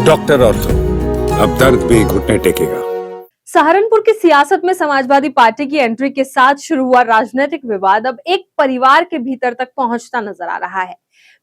Doctor ortho, अब दर्द भी घुटने टेकेगा। सहारनपुर की सियासत में समाजवादी पार्टी की एंट्री के साथ शुरू हुआ राजनीतिक विवाद अब एक परिवार के भीतर तक पहुंचता नजर आ रहा है।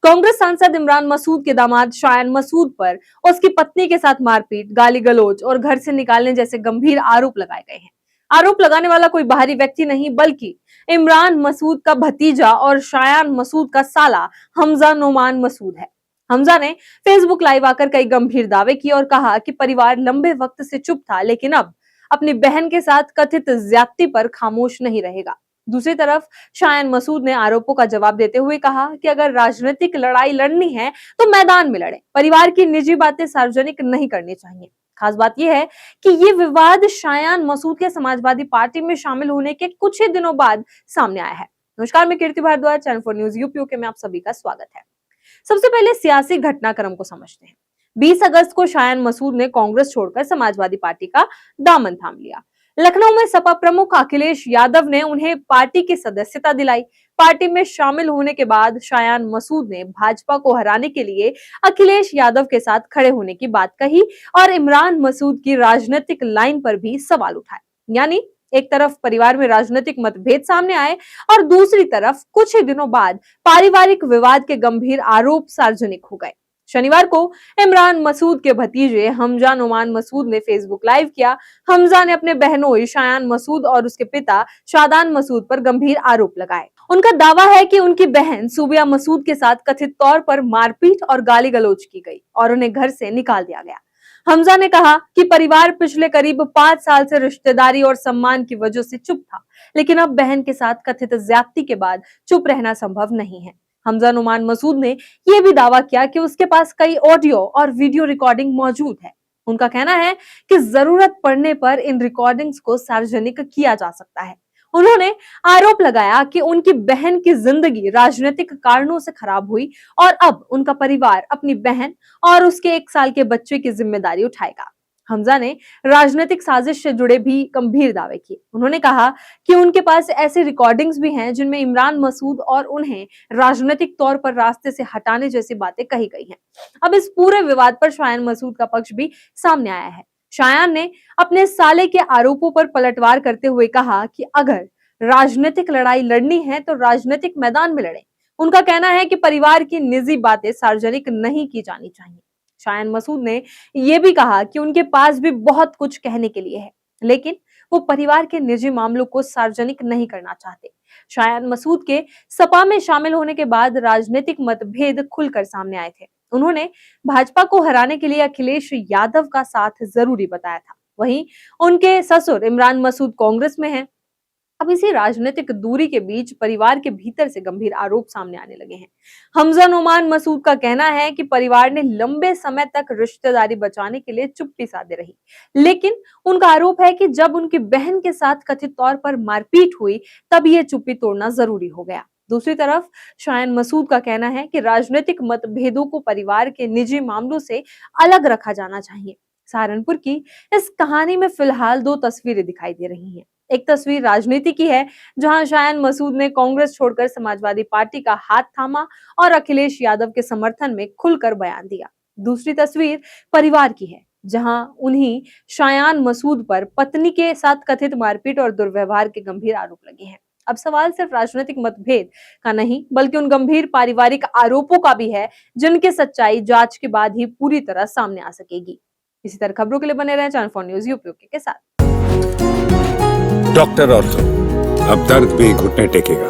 कांग्रेस सांसद इमरान मसूद के दामाद शायान मसूद पर उसकी पत्नी के साथ मारपीट, गाली गलौज और घर से निकालने जैसे गंभीर आरोप लगाए गए हैं। आरोप लगाने वाला कोई बाहरी व्यक्ति नहीं बल्कि इमरान मसूद का भतीजा और शायान मसूद का साला हमजा नोमान मसूद है। हमजा ने फेसबुक लाइव आकर कई गंभीर दावे किए और कहा कि परिवार लंबे वक्त से चुप था, लेकिन अब अपनी बहन के साथ कथित ज्यादती पर खामोश नहीं रहेगा। दूसरी तरफ शायान मसूद ने आरोपों का जवाब देते हुए कहा कि अगर राजनीतिक लड़ाई लड़नी है तो मैदान में लड़े, परिवार की निजी बातें सार्वजनिक नहीं करनी चाहिए। खास बात यह है कि ये विवाद शायान मसूद के समाजवादी पार्टी में शामिल होने के कुछ ही दिनों बाद सामने आया है। नमस्कार, मैं कीर्ति भारद्वाज, चैनल 4 न्यूज यूपी में आप सभी का स्वागत है। सबसे पहले सियासी घटनाक्रम को समझते हैं। 20 अगस्त को शायान मसूद ने कांग्रेस छोड़कर समाजवादी पार्टी का दामन थाम लिया। लखनऊ में सपा प्रमुख अखिलेश यादव ने उन्हें पार्टी की सदस्यता दिलाई। पार्टी में शामिल होने के बाद शायान मसूद ने भाजपा को हराने के लिए अखिलेश यादव के साथ खड़े होने की बात कही और इमरान मसूद की राजनीतिक लाइन पर भी सवाल उठाए। यानी एक तरफ परिवार में राजनीतिक मतभेद सामने आए और दूसरी तरफ कुछ ही दिनों बाद पारिवारिक विवाद के गंभीर आरोप सार्वजनिक हो गए। शनिवार को इमरान मसूद के भतीजे हमजा नोमान मसूद ने फेसबुक लाइव किया। हमजा ने अपने बहनोई शायान मसूद और उसके पिता शादान मसूद पर गंभीर आरोप लगाए। उनका दावा है कि उनकी बहन सूबिया मसूद के साथ कथित तौर पर मारपीट और गाली गलौज की गई और उन्हें घर से निकाल दिया गया। हमजा ने कहा कि परिवार पिछले करीब 5 साल से रिश्तेदारी और सम्मान की वजह से चुप था, लेकिन अब बहन के साथ कथित ज्यादती के बाद चुप रहना संभव नहीं है। हमजा नोमान मसूद ने यह भी दावा किया कि उसके पास कई ऑडियो और वीडियो रिकॉर्डिंग मौजूद है। उनका कहना है कि जरूरत पड़ने पर इन रिकॉर्डिंग्स को सार्वजनिक किया जा सकता है। उन्होंने आरोप लगाया कि उनकी बहन की जिंदगी राजनीतिक कारणों से खराब हुई और अब उनका परिवार अपनी बहन और उसके 1 साल के बच्चे की जिम्मेदारी उठाएगा। हमजा ने राजनीतिक साजिश से जुड़े भी गंभीर दावे किए। उन्होंने कहा कि उनके पास ऐसी रिकॉर्डिंग्स भी हैं जिनमें इमरान मसूद और उन्हें राजनीतिक तौर पर रास्ते से हटाने जैसी बातें कही गई हैं। अब इस पूरे विवाद पर शायान मसूद का पक्ष भी सामने आया है। शायान ने अपने साले के आरोपों पर पलटवार करते हुए कहा कि अगर राजनीतिक लड़ाई लड़नी है तो राजनीतिक मैदान में लड़े। उनका कहना है कि परिवार की निजी बातें सार्वजनिक नहीं की जानी चाहिए। शायान मसूद ने यह भी कहा कि उनके पास भी बहुत कुछ कहने के लिए है, लेकिन वो परिवार के निजी मामलों को सार्वजनिक नहीं करना चाहते। शायान मसूद के सपा में शामिल होने के बाद राजनीतिक मतभेद खुलकर सामने आए थे। उन्होंने भाजपा को हराने के लिए अखिलेश यादव का साथ जरूरी बताया था। वहीं उनके ससुर इमरान मसूद कांग्रेस में हैं। अब इसी राजनीतिक दूरी के बीच परिवार के भीतर से गंभीर आरोप सामने आने लगे हैं। हमजा नोमान मसूद का कहना है कि परिवार ने लंबे समय तक रिश्तेदारी बचाने के लिए चुप्पी साधे रही, लेकिन उनका आरोप है कि जब उनकी बहन के साथ कथित तौर पर मारपीट हुई तब यह चुप्पी तोड़ना जरूरी हो गया। दूसरी तरफ शायान मसूद का कहना है कि राजनीतिक मतभेदों को परिवार के निजी मामलों से अलग रखा जाना चाहिए। सहारनपुर की इस कहानी में फिलहाल 2 तस्वीरें दिखाई दे रही हैं। एक तस्वीर राजनीति की है, जहां शायान मसूद ने कांग्रेस छोड़कर समाजवादी पार्टी का हाथ थामा और अखिलेश यादव के समर्थन में खुलकर बयान दिया। दूसरी तस्वीर परिवार की है, जहां उन्हीं शायान मसूद पर पत्नी के साथ कथित मारपीट और दुर्व्यवहार के गंभीर आरोप लगे हैं। अब सवाल सिर्फ राजनीतिक मतभेद का नहीं, बल्कि उन गंभीर पारिवारिक आरोपों का भी है, जिनकी सच्चाई जांच के बाद ही पूरी तरह सामने आ सकेगी। इसी तरह खबरों के लिए बने रहें चैनल 4 न्यूज यूपी के साथ। डॉक्टर ऑर्थो, अब दर्द भी घुटने टेकेगा।